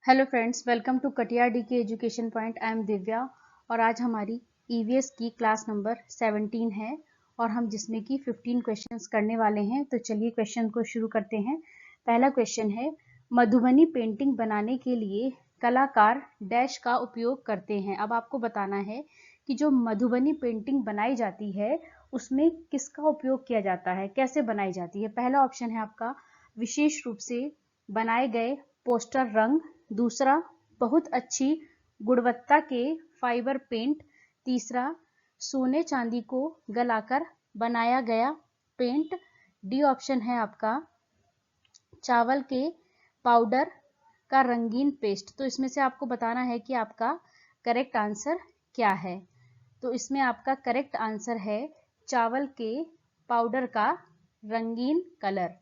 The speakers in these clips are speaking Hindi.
हेलो फ्रेंड्स, वेलकम टू कटिया डी के education point. I am Divya और आज हमारी ईवीएस की क्लास नंबर 17 है और हम जिसमें कि 15 क्वेश्चंस करने वाले हैं। तो चलिए क्वेश्चन को शुरू करते हैं। पहला क्वेश्चन है, मधुबनी पेंटिंग बनाने के लिए कलाकार डैश का उपयोग करते हैं। अब आपको बताना है कि जो मधुबनी पेंटिंग बनाई जाती है उसमें किसका उपयोग किया जाता है, कैसे बनाई जाती है। पहला ऑप्शन है आपका विशेष रूप से बनाए गए पोस्टर रंग, दूसरा बहुत अच्छी गुणवत्ता के फाइबर पेंट, तीसरा सोने चांदी को गलाकर बनाया गया पेंट, डी ऑप्शन है आपका चावल के पाउडर का रंगीन पेस्ट। तो इसमें से आपको बताना है कि आपका करेक्ट आंसर क्या है। तो इसमें आपका करेक्ट आंसर है चावल के पाउडर का रंगीन कलर,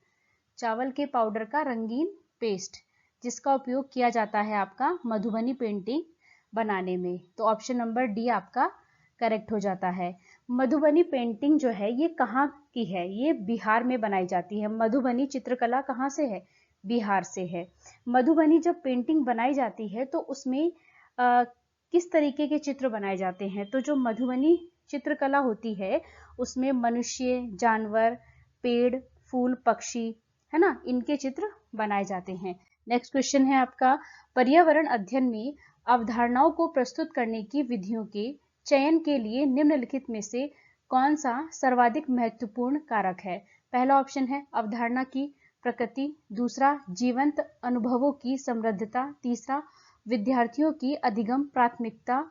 चावल के पाउडर का रंगीन पेस्ट, जिसका उपयोग किया जाता है आपका मधुबनी पेंटिंग बनाने में। तो ऑप्शन नंबर डी आपका करेक्ट हो जाता है। मधुबनी पेंटिंग जो है ये कहाँ की है? ये बिहार में बनाई जाती है। मधुबनी चित्रकला कहाँ से है? बिहार से है। मधुबनी जब पेंटिंग बनाई जाती है तो उसमें किस तरीके के चित्र बनाए जाते हैं? तो जो मधुबनी चित्रकला होती है उसमें मनुष्य, जानवर, पेड़, फूल, पक्षी, है ना, इनके चित्र बनाए जाते हैं। नेक्स्ट क्वेश्चन है आपका, पर्यावरण अध्ययन में अवधारणाओं को प्रस्तुत करने की विधियों के चयन के लिए निम्नलिखित में से कौन सा सर्वाधिक महत्वपूर्ण कारक है? पहला ऑप्शन है अवधारणा की प्रकृति, दूसरा जीवंत अनुभवों की समृद्धता, तीसरा विद्यार्थियों की अधिगम प्राथमिकता,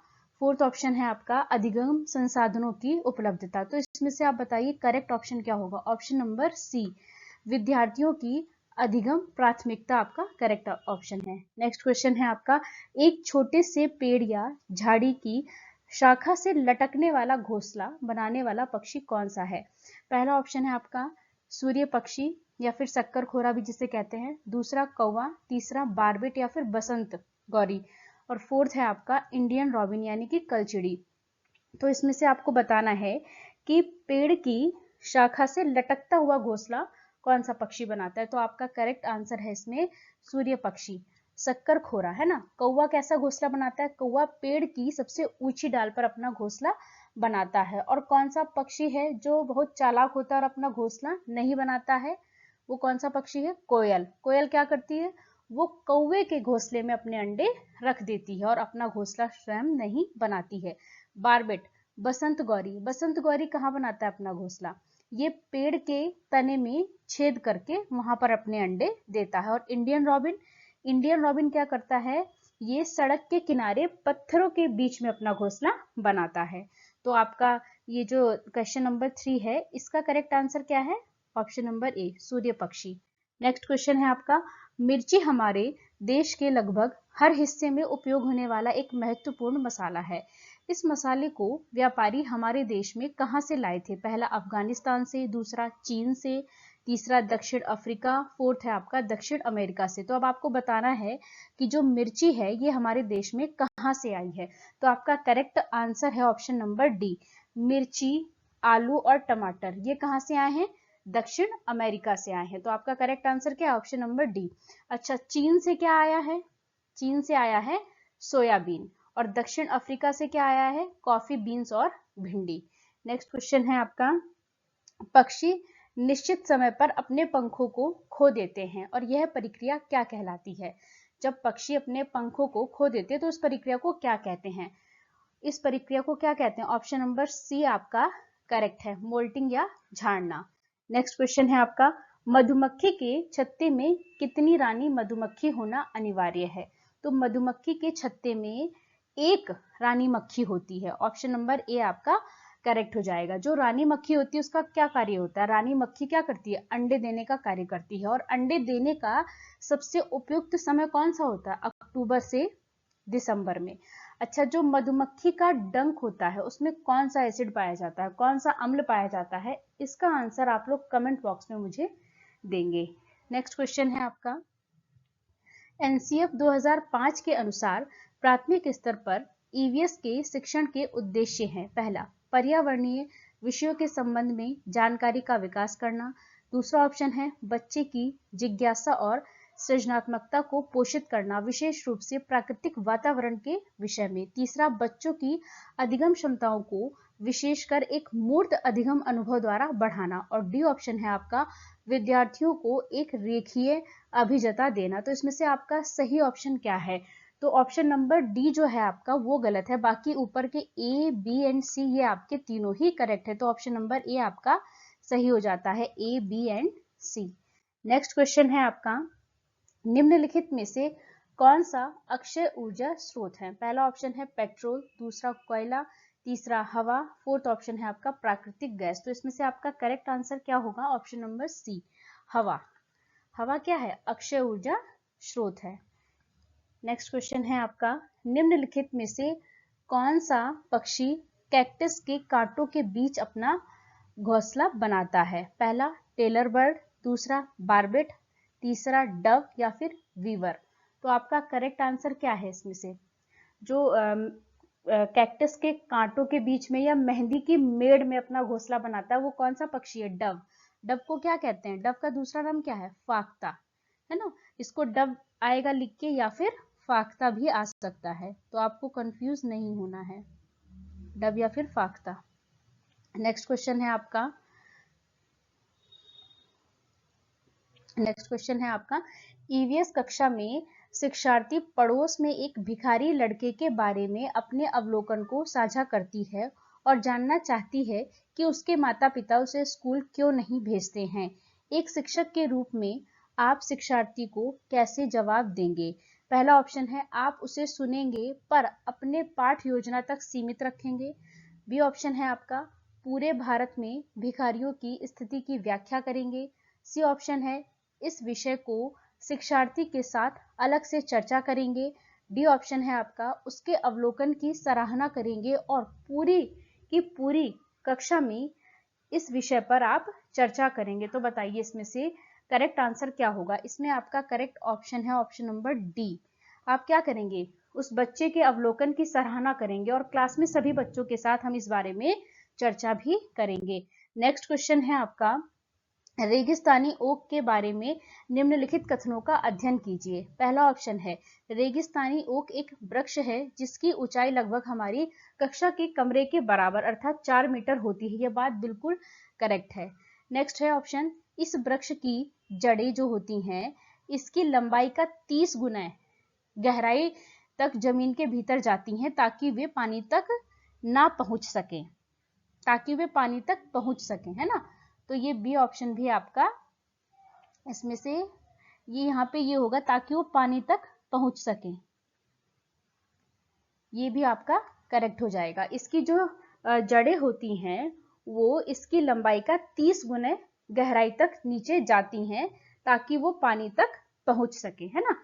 फोर्थ ऑप्शन है आपका अधिगम संसाधनों की उपलब्धता। तो इसमें से आप बताइए करेक्ट ऑप्शन क्या होगा? ऑप्शन नंबर सी, विद्यार्थियों की अधिगम प्राथमिकता आपका करेक्ट ऑप्शन है। नेक्स्ट क्वेश्चन है आपका, एक छोटे से पेड़ या झाड़ी की शाखा से लटकने वाला घोंसला बनाने वाला पक्षी कौन सा है? पहला ऑप्शन है आपका सूर्य पक्षी या फिर शक्कर खोरा भी जिसे कहते हैं, दूसरा कौवा, तीसरा बारबेट या फिर बसंत गौरी, और फोर्थ है आपका इंडियन रॉबिन यानी कि कलचिड़ी। तो इसमें से आपको बताना है कि पेड़ की शाखा से लटकता हुआ घोंसला कौन सा पक्षी बनाता है। तो आपका करेक्ट आंसर है इसमें सूर्य पक्षी, शक्कर खोरा, है ना। कौवा कैसा घोंसला बनाता है? कौवा पेड़ की सबसे ऊंची डाल पर अपना घोंसला बनाता है। और कौन सा पक्षी है जो बहुत चालाक होता है और अपना घोंसला नहीं बनाता है? वो कौन सा पक्षी है? कोयल। कोयल क्या करती है? वो कौवे के घोंसले में अपने अंडे रख देती है और अपना घोंसला स्वयं नहीं बनाती है। बारबेट, बसंत गौरी, बसंत गौरी कहाँ बनाता है अपना घोंसला? ये पेड़ के तने में छेद करके वहां पर अपने अंडे देता है। और इंडियन रॉबिन, इंडियन रॉबिन क्या करता है? ये सड़क के किनारे पत्थरों के बीच में अपना घोंसला बनाता है। तो आपका ये जो क्वेश्चन नंबर 3 है इसका करेक्ट आंसर क्या है? ऑप्शन नंबर ए, सूर्य पक्षी। नेक्स्ट क्वेश्चन है आपका, मिर्ची हमारे देश के लगभग हर हिस्से में उपयोग होने वाला एक महत्वपूर्ण मसाला है। इस मसाले को व्यापारी हमारे देश में कहां से लाए थे? पहला अफगानिस्तान से, दूसरा चीन से, तीसरा दक्षिण अफ्रीका, फोर्थ है आपका दक्षिण अमेरिका से। तो अब आपको बताना है कि जो मिर्ची है ये हमारे देश में कहां से आई है। तो आपका करेक्ट आंसर है ऑप्शन नंबर डी, मिर्ची, आलू और टमाटर ये कहां से आए हैं? दक्षिण अमेरिका से आए हैं। तो आपका करेक्ट आंसर क्या है? Option number D. अच्छा, चीन से क्या आया है? चीन से आया है सोयाबीन। और दक्षिण अफ्रीका से क्या आया है? कॉफी बीन्स और भिंडी। नेक्स्ट क्वेश्चन है आपका, पक्षी निश्चित समय पर अपने पंखों को खो देते हैं और यह प्रक्रिया क्या कहलाती है? जब पक्षी अपने पंखों को खो देते हैं तो उस प्रक्रिया को क्या कहते हैं? इस प्रक्रिया को क्या कहते हैं? ऑप्शन नंबर सी आपका करेक्ट है, मोल्टिंग या झाड़ना। नेक्स्ट क्वेश्चन है आपका, मधुमक्खी के छत्ते में कितनी रानी मधुमक्खी होना अनिवार्य है? तो मधुमक्खी के छत्ते में एक रानी मक्खी होती है। ऑप्शन नंबर ए आपका करेक्ट हो जाएगा। जो रानी मक्खी होती है उसका क्या कार्य होता है? रानी मक्खी क्या करती है? अंडे देने का कार्य करती है। और अंडे देने का सबसे उपयुक्त समय कौन सा होता है? अक्टूबर से दिसंबर में। अच्छा, जो मधुमक्खी का डंक होता है उसमें कौन सा एसिड पाया जाता है, कौन सा अम्ल पाया जाता है? इसका आंसर आप लोग कमेंट बॉक्स में मुझे देंगे। नेक्स्ट क्वेश्चन है आपका, एनसीएफ 2005 के अनुसार प्राथमिक स्तर पर ईवीएस के शिक्षण के उद्देश्य हैं। पहला, पर्यावरणीय विषयों के संबंध में जानकारी का विकास करना, दूसरा ऑप्शन है बच्चे की जिज्ञासा और सृजनात्मकता को पोषित करना, विशेष रूप से प्राकृतिक वातावरण के विषय में। तीसरा, बच्चों की अधिगम क्षमताओं को विशेषकर एक मूर्त अधिगम अनुभव द्वारा बढ़ाना। और डी ऑप्शन है आपका, विद्यार्थियों को एक रेखीय अभिजता देना। तो इसमें से आपका सही ऑप्शन क्या है? तो ऑप्शन नंबर डी जो है आपका वो गलत है। बाकी ऊपर के ए, बी एंड सी ये आपके तीनों ही करेक्ट है। तो ऑप्शन नंबर ए आपका सही हो जाता है, A, B and C. Next question है आपका, निम्नलिखित में से कौन सा अक्षय ऊर्जा स्रोत है? पहला ऑप्शन है पेट्रोल, दूसरा कोयला, तीसरा हवा, फोर्थ ऑप्शन है आपका प्राकृतिक गैस। तो इसमें से आपका करेक्ट आंसर क्या होगा? ऑप्शन नंबर सी, हवा। हवा क्या है? अक्षय ऊर्जा स्रोत है। नेक्स्ट क्वेश्चन है आपका, निम्नलिखित में से कौन सा पक्षी कैक्टस के कांटों के बीच अपना घोंसला बनाता है? पहला टेलर बर्ड, दूसरा बार्बेट, तीसरा डव या फिर वीवर। तो आपका करेक्ट आंसर क्या है इसमें से? जो कैक्टस के कांटों के बीच में या मेहंदी की मेड़ में अपना घोंसला बनाता है वो कौन सा पक्षी है? डव। डव को क्या कहते हैं? डव का दूसरा नाम क्या है? फाख्ता, है ना। इसको डव आएगा लिख के या फिर फाख्ता भी आ सकता है, तो आपको कंफ्यूज नहीं होना है, डव या फिर फाख्ता। नेक्स्ट क्वेश्चन है आपका, ईवीएस कक्षा में शिक्षार्थी पड़ोस में एक भिखारी लड़के के बारे में अपने अवलोकन को साझा करती है और जानना चाहती है कि उसके माता पिता उसे स्कूल क्यों नहीं भेजते हैं। एक शिक्षक के रूप में आप शिक्षार्थी को कैसे जवाब देंगे? पहला ऑप्शन है आप उसे सुनेंगे पर अपने पाठ योजना तक सीमित रखेंगे। बी ऑप्शन है आपका पूरे भारत में भिखारियों की स्थिति की व्याख्या करेंगे। सी ऑप्शन है इस विषय को शिक्षार्थी के साथ अलग से चर्चा करेंगे। डी ऑप्शन है आपका उसके अवलोकन की सराहना करेंगे और पूरी की पूरी कक्षा में इस विषय पर आप चर्चा करेंगे। तो बताइए इसमें से करेक्ट आंसर क्या होगा? इसमें आपका करेक्ट ऑप्शन है ऑप्शन नंबर डी। आप क्या करेंगे? उस बच्चे के अवलोकन की सराहना करेंगे और क्लास में सभी बच्चों के साथ हम इस बारे में चर्चा भी करेंगे। नेक्स्ट क्वेश्चन है आपका, रेगिस्तानी ओक के बारे में निम्नलिखित कथनों का अध्ययन कीजिए। पहला ऑप्शन है रेगिस्तानी ओक एक वृक्ष है जिसकी ऊंचाई लगभग हमारी कक्षा के कमरे के बराबर अर्थात 4 मीटर होती है। यह बात बिल्कुल करेक्ट है। नेक्स्ट है ऑप्शन, इस वृक्ष की जड़ें जो होती हैं इसकी लंबाई का 30 गुना गहराई तक जमीन के भीतर जाती हैं ताकि वे पानी तक पहुंच सकें, है ना। तो ये बी ऑप्शन भी आपका इसमें से ये यहाँ पे ये होगा ताकि वो पानी तक पहुंच सके, ये भी आपका करेक्ट हो जाएगा। इसकी जो जड़ें होती हैं वो इसकी लंबाई का 30 गुना गहराई तक नीचे जाती हैं ताकि वो पानी तक पहुंच सके, है ना।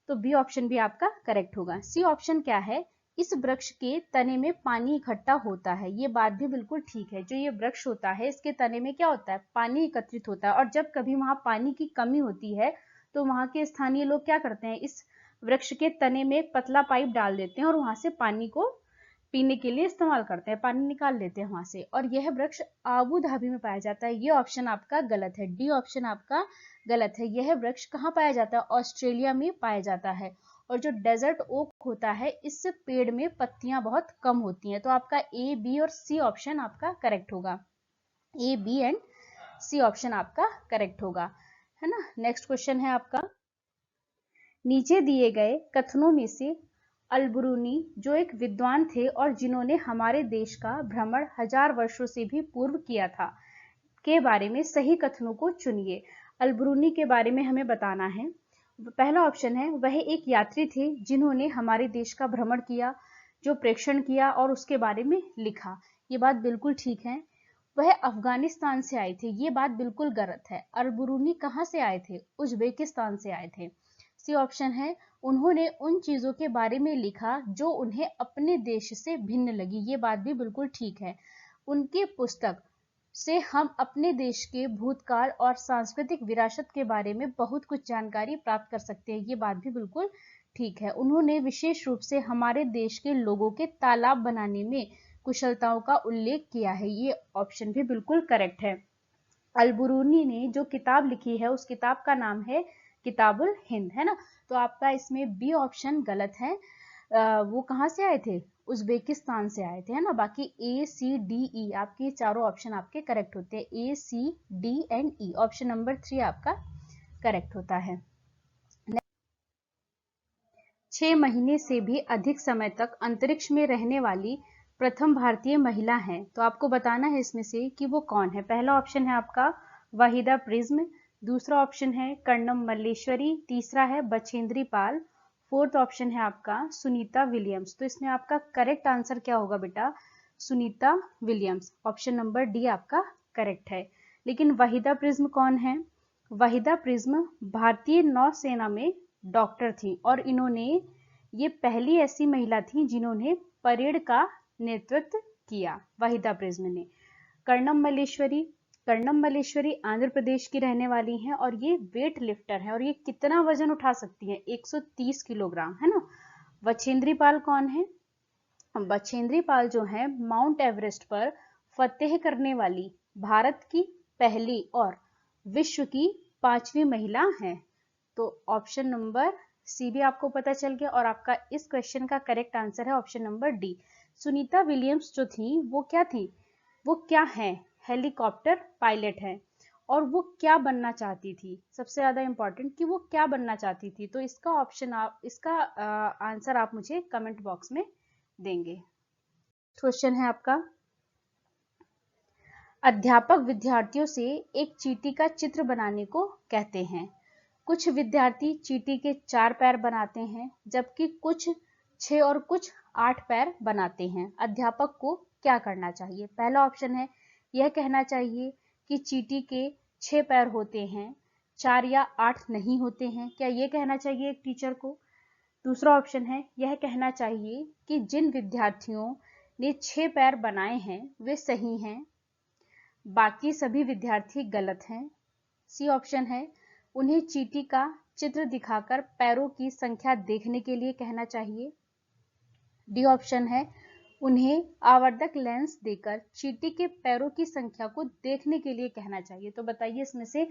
तो बी ऑप्शन भी आपका करेक्ट होगा। सी ऑप्शन क्या है, इस वृक्ष के तने में पानी इकट्ठा होता है। ये बात भी बिल्कुल ठीक है। जो ये वृक्ष होता है इसके तने में क्या होता है? पानी एकत्रित होता है और जब कभी वहां पानी की कमी होती है तो वहां के स्थानीय लोग क्या करते हैं, इस वृक्ष के तने में एक पतला पाइप डाल देते हैं और वहां से पानी को पीने के लिए इस्तेमाल करते हैं, पानी निकाल लेते हैं वहां से। और यह वृक्ष आबू धाबी में पाया जाता है। ये ऑप्शन आपका गलत है, डी ऑप्शन आपका गलत है। यह वृक्ष कहाँ पाया जाता है? ऑस्ट्रेलिया में पाया जाता है। और जो डेजर्ट ओक होता है इस पेड़ में पत्तियां बहुत कम होती हैं। तो आपका ए, बी और सी ऑप्शन आपका करेक्ट होगा। ए, बी एंड सी ऑप्शन आपका करेक्ट होगा, है ना। नेक्स्ट क्वेश्चन है आपका, नीचे दिए गए कथनों में से अलबरूनी जो एक विद्वान थे और जिन्होंने हमारे देश का भ्रमण 1000 वर्षों से भी पूर्व किया था के बारे में सही कथनों को चुनिए। अलबरूनी के बारे में हमें बताना है। पहला ऑप्शन है वह एक यात्री थे जिन्होंने हमारे देश का भ्रमण किया, जो प्रेक्षण किया और उसके बारे में लिखा। ये बात बिल्कुल ठीक है। वह अफगानिस्तान से आए थे, ये बात बिल्कुल गलत है। अलबरूनी कहाँ से आए थे? उज्बेकिस्तान से आए थे। सी ऑप्शन है उन्होंने उन चीजों के बारे में लिखा जो उन्हें अपने देश से भिन्न लगी। ये बात भी बिल्कुल ठीक है। उनकी पुस्तक से हम अपने देश के भूतकाल और सांस्कृतिक विरासत के बारे में बहुत कुछ जानकारी प्राप्त कर सकते हैं। ये बात भी बिल्कुल ठीक है। उन्होंने विशेष रूप से हमारे देश के लोगों के तालाब बनाने में कुशलताओं का उल्लेख किया है। ये ऑप्शन भी बिल्कुल करेक्ट है। अलबरूनी ने जो किताब लिखी है उस किताब का नाम है किताबुल हिंद, है ना। तो आपका इसमें बी ऑप्शन गलत है। वो कहाँ से आए थे? उज्बेकिस्तान से आए थे, है ना। बाकी ए सी डी ई आपके चारों ऑप्शन आपके करेक्ट होते हैं। A C D and E, option number 3 आपका करेक्ट होता है। 6 महीने से भी अधिक समय तक अंतरिक्ष में रहने वाली प्रथम भारतीय महिला हैं। तो आपको बताना है इसमें से कि वो कौन है। पहला ऑप्शन है आपका वाहिदा प्रिज्म, दूसरा ऑप्शन है कर्णम मल्लेश्वरी, तीसरा है बछेंद्री पाल, फोर्थ ऑप्शन है आपका सुनीता विलियम्स। तो इसमें आपका करेक्ट आंसर क्या होगा बेटा? Sunita Williams, option number D आपका करेक्ट है। लेकिन वाहिदा प्रिज्म कौन है? वाहिदा प्रिज्म भारतीय नौसेना में डॉक्टर थी और इन्होंने, ये पहली ऐसी महिला थी जिन्होंने परेड का नेतृत्व किया, वाहिदा प्रिज्म ने। कर्णम मल्लेश्वरी आंध्र प्रदेश की रहने वाली हैं और ये वेट लिफ्टर है और ये कितना वजन उठा सकती है? 130 किलोग्राम, है ना। बछेंद्री पाल कौन है? बछेंद्री पाल जो है माउंट एवरेस्ट पर फतेह करने वाली भारत की पहली और विश्व की 5वीं महिला है। तो ऑप्शन नंबर सी भी आपको पता चल गया और आपका इस क्वेश्चन का करेक्ट आंसर है option number D. Sunita Williams जो थी वो क्या थी? वो क्या है? हेलीकॉप्टर पायलट है। और वो क्या बनना चाहती थी? सबसे ज्यादा इंपॉर्टेंट कि वो क्या बनना चाहती थी। तो इसका ऑप्शन आप, इसका आंसर आप मुझे कमेंट बॉक्स में देंगे। क्वेश्चन है आपका, अध्यापक विद्यार्थियों से एक चींटी का चित्र बनाने को कहते हैं। कुछ विद्यार्थी चींटी के 4 पैर बनाते हैं जबकि कुछ 6 और कुछ 8 पैर बनाते हैं। अध्यापक को क्या करना चाहिए? पहला ऑप्शन है यह कहना चाहिए कि चींटी के 6 पैर होते हैं, 4 या 8 नहीं होते हैं। क्या ये कहना चाहिए एक टीचर को? दूसरा ऑप्शन है यह कहना चाहिए कि जिन विद्यार्थियों ने 6 पैर बनाए हैं वे सही हैं, बाकी सभी विद्यार्थी गलत हैं। सी ऑप्शन है उन्हें चींटी का चित्र दिखाकर पैरों की संख्या देखने के लिए कहना चाहिए। डी ऑप्शन है उन्हें आवर्धक लेंस देकर चींटी के पैरों की संख्या को देखने के लिए कहना चाहिए। तो बताइए इसमें से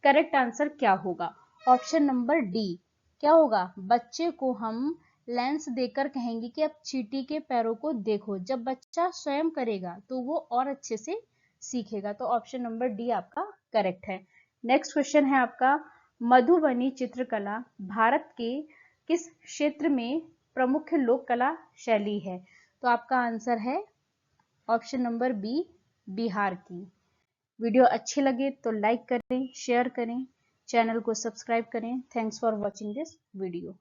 करेक्ट आंसर क्या होगा? ऑप्शन नंबर डी क्या होगा? बच्चे को हम लेंस देकर कहेंगे कि अब चींटी के पैरों को देखो। जब बच्चा स्वयं करेगा तो वो और अच्छे से सीखेगा। तो ऑप्शन नंबर डी आपका करेक्ट है। नेक्स्ट क्वेश्चन है आपका, मधुबनी चित्रकला भारत के किस क्षेत्र में प्रमुख लोक कला शैली है? तो आपका आंसर है ऑप्शन नंबर बी, बिहार की। वीडियो अच्छे लगे तो लाइक करें, शेयर करें, चैनल को सब्सक्राइब करें। Thanks for watching this video.